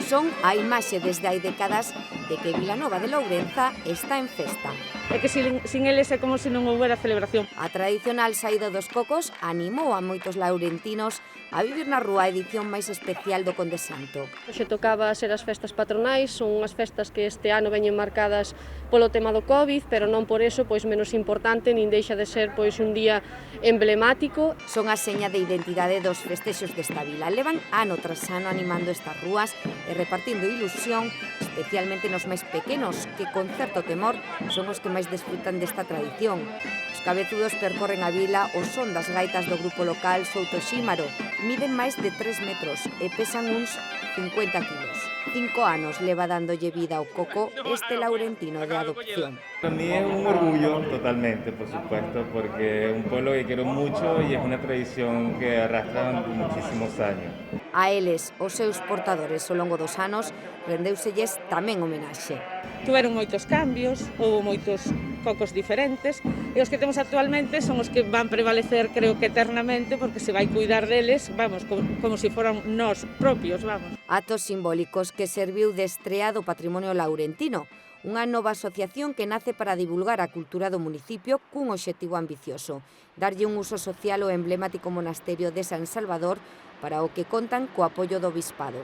Son a imaxe desde hai décadas de que Vilanova de Lourenza está en festa. É que sin eles é como se non houbera celebración. A tradicional saída dos cocos animou a moitos laurentinos a vivir na rúa a edición máis especial do Conde Santo. Hoxe tocaba ser as festas patronais, son unhas festas que este ano veñen marcadas polo tema do Covid, pero non por eso pois menos importante, nin deixa de ser pois un día emblemático. Son a seña de identidade dos festexos desta vila. Levan ano tras ano animando estas rúas e repartindo ilusión, especialmente nos máis pequenos, que con certo temor son os que máis desfrutan desta tradición. Os cabezudos percorren a vila ao son das gaitas do grupo local Souto Xímaro. Miden máis de 3 metros e pesan uns 50 kilos. 5 anos leva dándolle vida ao coco este laurentino de adopción. Para mí es un orgullo totalmente, por supuesto, porque es un pueblo que quiero mucho y es una tradición que arrastra muchísimos años. A eles, os seus portadores ao longo dos anos, rendeuselles tamén homenaxe. Tuveron moitos cambios, houve moitos cocos diferentes e os que temos actualmente son os que van prevalecer, creo que eternamente, porque se vai cuidar deles, vamos, como se foran nós propios, vamos. Actos simbólicos que serviu de estrea do patrimonio laurentino, unha nova asociación que nace para divulgar a cultura do municipio cun obxectivo ambicioso, darlle un uso social ao emblemático monasterio de San Salvador, para o que contan co apoio do Bispado.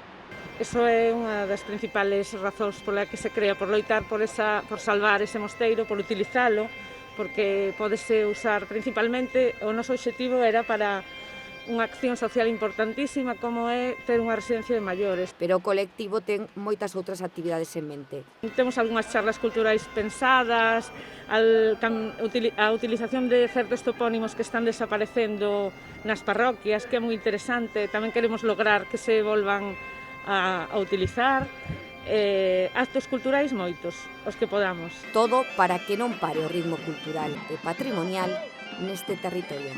Eso é unha das principales razóns pola que se crea, por loitar por salvar ese mosteiro, por utilizalo, porque pódese usar principalmente, o noso obxectivo era para unha acción social importantísima como é ter unha residencia de maiores. Pero o colectivo ten moitas outras actividades en mente. Temos algunhas charlas culturais pensadas, a utilización de certos topónimos que están desaparecendo nas parroquias, que é moi interesante. Tamén queremos lograr que se volvan a utilizar. Actos culturais moitos, os que podamos. Todo para que non pare o ritmo cultural e patrimonial neste territorio.